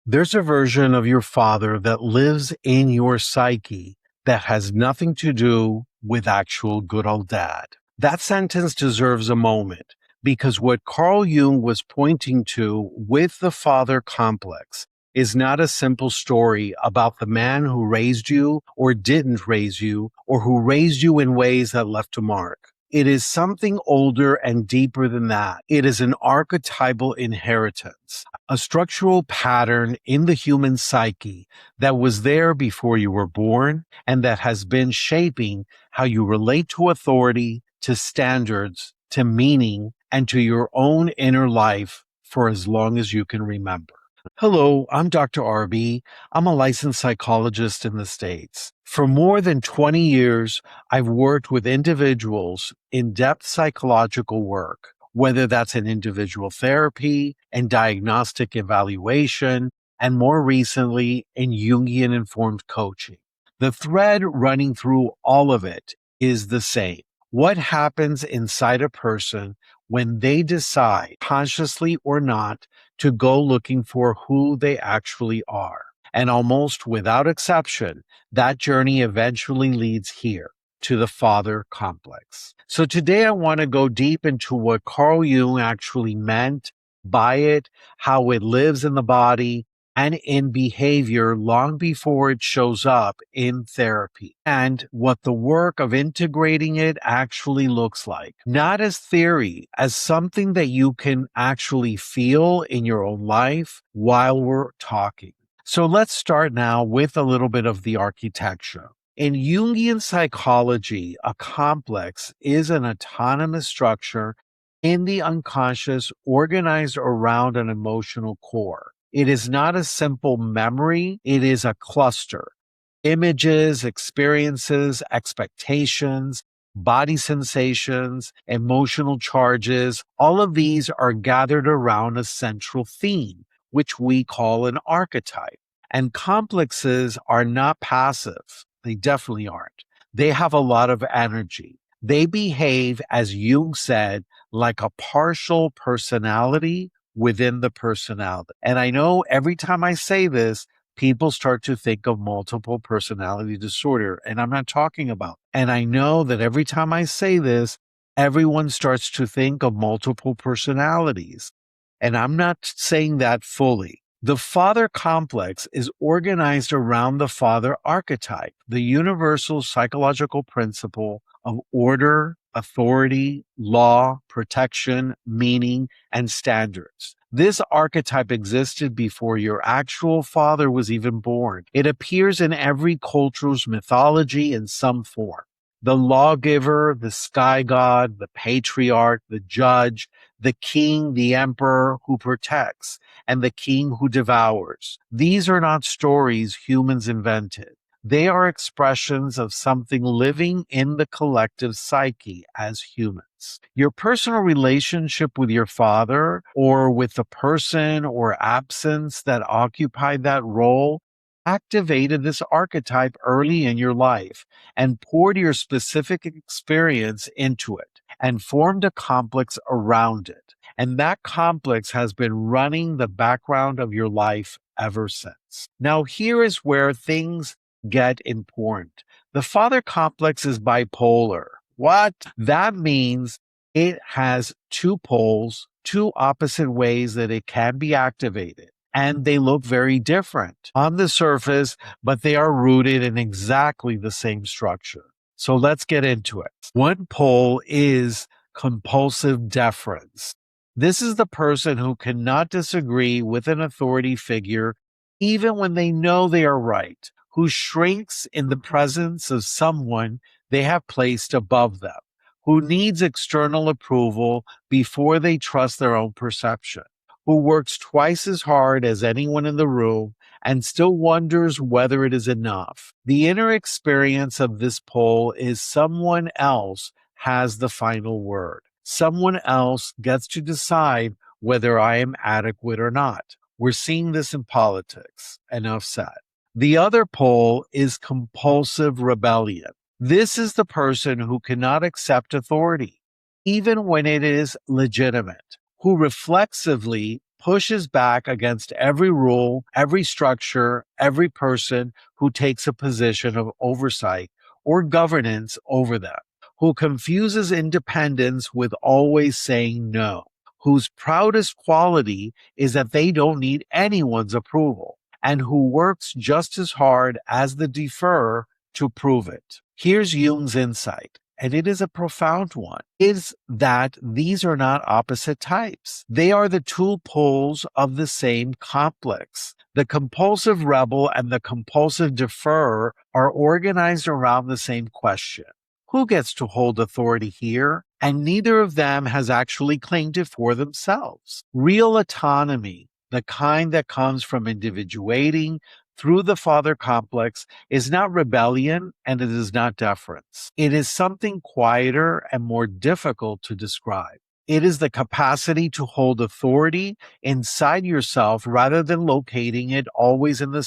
There's a version of your father that lives in your psyche that has nothing to do with actual good old dad. That sentence deserves a moment because what Carl Jung was pointing to with the father complex is not a simple story about the man who raised you or didn't raise you or who raised you in ways that left a mark. It is something older and deeper than that. It is an archetypal inheritance, a structural pattern in the human psyche that was there before you were born and that has been shaping how you relate to authority, to standards, to meaning, and to your own inner life for as long as you can remember. Hello, I'm Dr. RB. I'm a licensed psychologist in the States. For more than 20 years, I've worked with individuals in depth psychological work, whether that's in individual therapy and diagnostic evaluation, and more recently in Jungian informed coaching. The thread running through all of it is the same. What happens inside a person when they decide, consciously or not, to go looking for who they actually are? And almost without exception, that journey eventually leads here to the father complex. So today I want to go deep into what Carl Jung actually meant by it, how it lives in the body and in behavior long before it shows up in therapy, and what the work of integrating it actually looks like. Not as theory, as something that you can actually feel in your own life while we're talking. So let's start now with a little bit of the architecture. In Jungian psychology, a complex is an autonomous structure in the unconscious organized around an emotional core. It is not a simple memory, it is a cluster. Images, experiences, expectations, body sensations, emotional charges, all of these are gathered around a central theme, which we call an archetype. And complexes are not passive. They definitely aren't. They have a lot of energy. They behave, as Jung said, like a partial personality within the personality. And I know every time I say this, people start to think of multiple personality disorder, and I'm not talking about. And I know that every time I say this, everyone starts to think of multiple personalities. And I'm not saying that fully. The father complex is organized around the father archetype, the universal psychological principle of order, authority, law, protection, meaning, and standards. This archetype existed before your actual father was even born. It appears in every culture's mythology in some form. The lawgiver, the sky god, the patriarch, the judge, the king, the emperor who protects, and the king who devours. These are not stories humans invented. They are expressions of something living in the collective psyche as humans. Your personal relationship with your father or with the person or absence that occupied that role activated this archetype early in your life and poured your specific experience into it and formed a complex around it. And that complex has been running the background of your life ever since. Now, here is where things get important. The father complex is bipolar. What? That means it has two poles, two opposite ways that it can be activated. And they look very different on the surface, but they are rooted in exactly the same structure. So let's get into it. One pole is compulsive deference. This is the person who cannot disagree with an authority figure even when they know they are right, who shrinks in the presence of someone they have placed above them, who needs external approval before they trust their own perception, who works twice as hard as anyone in the room and still wonders whether it is enough. The inner experience of this pole is someone else has the final word. Someone else gets to decide whether I am adequate or not. We're seeing this in politics. Enough said. The other pole is compulsive rebellion. This is the person who cannot accept authority, even when it is legitimate, who reflexively pushes back against every rule, every structure, every person who takes a position of oversight or governance over them, who confuses independence with always saying no, whose proudest quality is that they don't need anyone's approval, and who works just as hard as the deferrer to prove it. Here's Jung's insight, and it is a profound one, is that these are not opposite types. They are the two poles of the same complex. The compulsive rebel and the compulsive deferrer are organized around the same question. Who gets to hold authority here? And neither of them has actually claimed it for themselves. Real autonomy, the kind that comes from individuating through the father complex, is not rebellion and it is not deference. It is something quieter and more difficult to describe. It is the capacity to hold authority inside yourself rather than locating it always in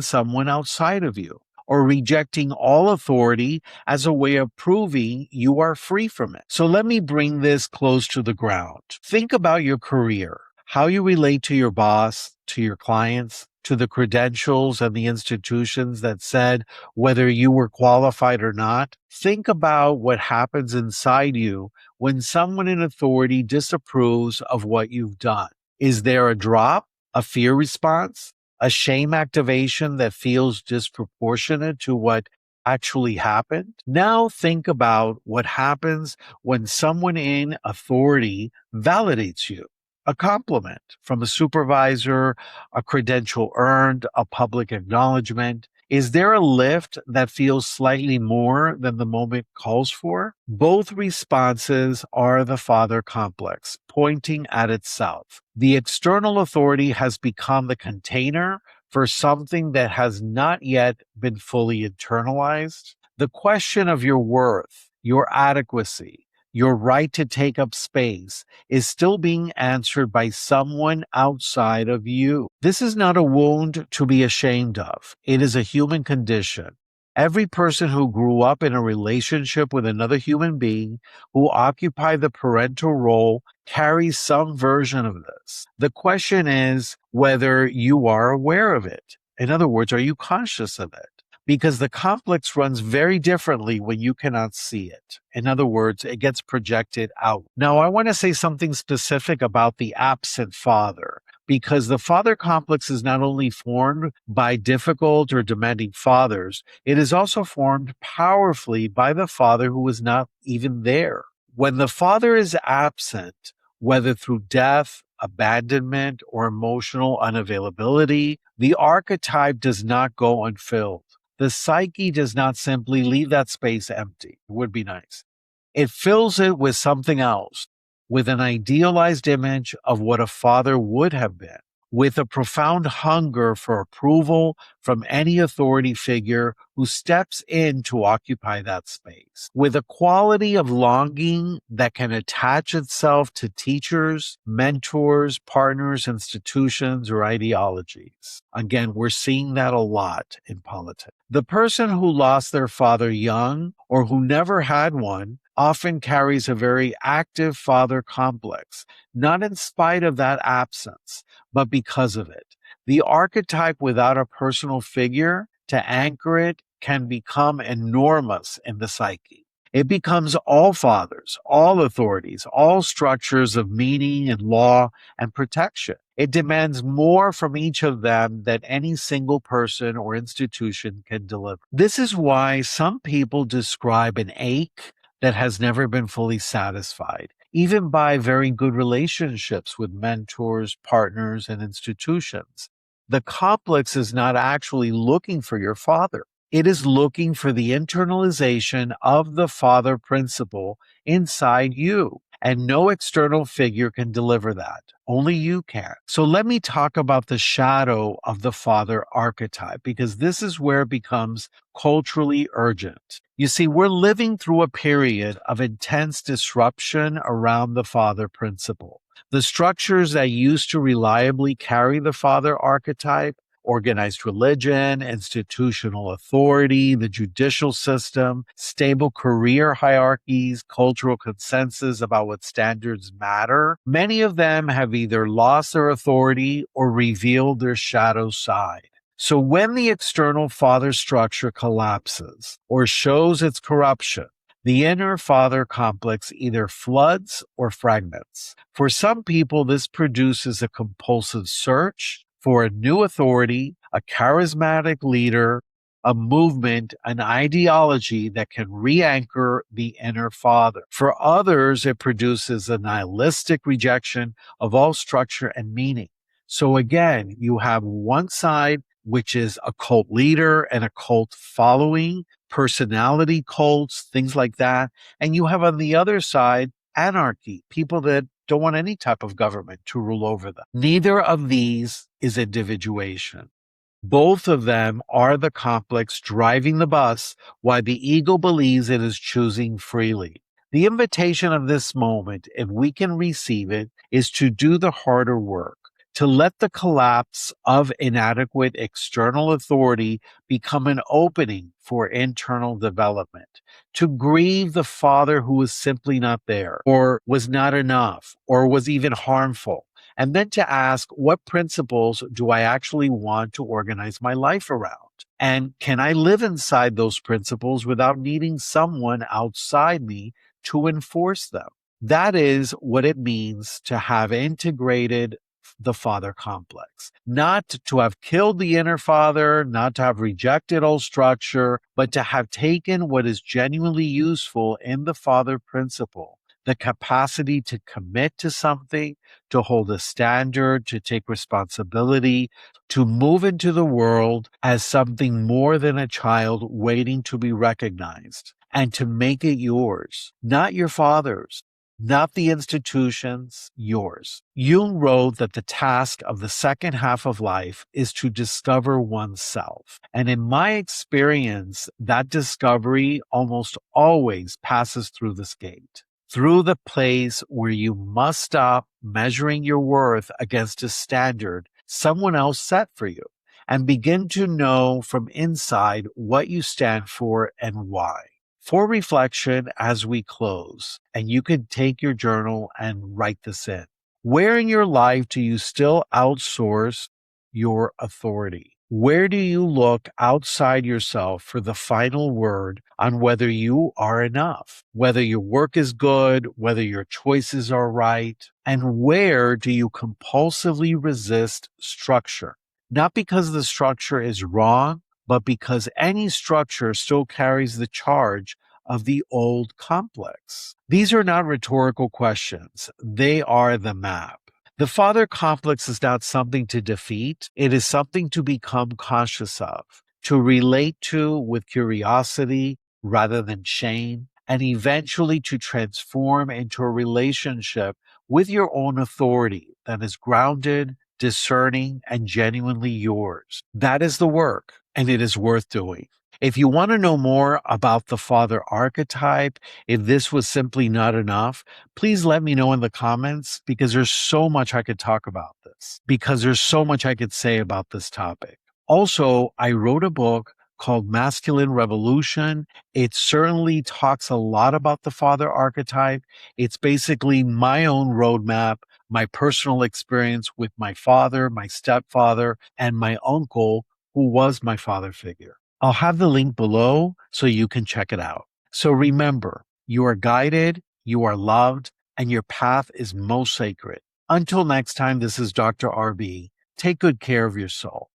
someone outside of you, or rejecting all authority as a way of proving you are free from it. So let me bring this close to the ground. Think about your career, how you relate to your boss, to your clients, to the credentials and the institutions that said whether you were qualified or not. Think about what happens inside you when someone in authority disapproves of what you've done. Is there a drop, a fear response, a shame activation that feels disproportionate to what actually happened? Now think about what happens when someone in authority validates you. A compliment from a supervisor, a credential earned, a public acknowledgement. Is there a lift that feels slightly more than the moment calls for? Both responses are the father complex, pointing at itself. The external authority has become the container for something that has not yet been fully internalized. The question of your worth, your adequacy, your right to take up space is still being answered by someone outside of you. This is not a wound to be ashamed of. It is a human condition. Every person who grew up in a relationship with another human being who occupied the parental role carries some version of this. The question is whether you are aware of it. In other words, are you conscious of it? Because the complex runs very differently when you cannot see it. In other words, it gets projected out. Now, I want to say something specific about the absent father, because the father complex is not only formed by difficult or demanding fathers, it is also formed powerfully by the father who is not even there. When the father is absent, whether through death, abandonment, or emotional unavailability, the archetype does not go unfilled. The psyche does not simply leave that space empty. It would be nice. It fills it with something else, with an idealized image of what a father would have been, with a profound hunger for approval from any authority figure who steps in to occupy that space, with a quality of longing that can attach itself to teachers, mentors, partners, institutions, or ideologies. Again, we're seeing that a lot in politics. The person who lost their father young or who never had one often carries a very active father complex, not in spite of that absence, but because of it. The archetype without a personal figure to anchor it can become enormous in the psyche. It becomes all fathers, all authorities, all structures of meaning and law and protection. It demands more from each of them than any single person or institution can deliver. This is why some people describe an ache that has never been fully satisfied, even by very good relationships with mentors, partners, and institutions. The complex is not actually looking for your father. It is looking for the internalization of the father principle inside you. And no external figure can deliver that. Only you can. So let me talk about the shadow of the father archetype, because this is where it becomes culturally urgent. You see, we're living through a period of intense disruption around the father principle. The structures that used to reliably carry the father archetype organized religion, institutional authority, the judicial system, stable career hierarchies, cultural consensus about what standards matter. Many of them have either lost their authority or revealed their shadow side. So when the external father structure collapses or shows its corruption, the inner father complex either floods or fragments. For some people, this produces a compulsive search for a new authority, a charismatic leader, a movement, an ideology that can re-anchor the inner father. For others, it produces a nihilistic rejection of all structure and meaning. So again, you have one side, which is a cult leader and a cult following, personality cults, things like that. And you have on the other side anarchy, people that don't want any type of government to rule over them. Neither of these is individuation. Both of them are the complex driving the bus while the ego believes it is choosing freely. The invitation of this moment, if we can receive it, is to do the harder work, to let the collapse of inadequate external authority become an opening for internal development, to grieve the father who was simply not there, or was not enough, or was even harmful, and then to ask, what principles do I actually want to organize my life around? And can I live inside those principles without needing someone outside me to enforce them? That is what it means to have integrated the father complex. Not to have killed the inner father, not to have rejected old structure, but to have taken what is genuinely useful in the father principle, the capacity to commit to something, to hold a standard, to take responsibility, to move into the world as something more than a child waiting to be recognized, and to make it yours, not your father's, not the institutions, yours. Jung wrote that the task of the second half of life is to discover oneself. And in my experience, that discovery almost always passes through this gate, through the place where you must stop measuring your worth against a standard someone else set for you and begin to know from inside what you stand for and why. For reflection as we close, and you can take your journal and write this in. Where in your life do you still outsource your authority? Where do you look outside yourself for the final word on whether you are enough, whether your work is good, whether your choices are right? And where do you compulsively resist structure? Not because the structure is wrong, but because any structure still carries the charge of the old complex. These are not rhetorical questions. They are the map. The father complex is not something to defeat. It is something to become conscious of, to relate to with curiosity rather than shame, and eventually to transform into a relationship with your own authority that is grounded, discerning, and genuinely yours. That is the work, and it is worth doing. If you want to know more about the father archetype, if this was simply not enough, please let me know in the comments, because there's so much I could talk about this, because there's so much I could say about this topic. Also, I wrote a book called Masculine Revolution. It certainly talks a lot about the father archetype. It's basically my own roadmap, my personal experience with my father, my stepfather, and my uncle, who was my father figure. I'll have the link below so you can check it out. So remember, you are guided, you are loved, and your path is most sacred. Until next time, this is Dr. RB. Take good care of your soul.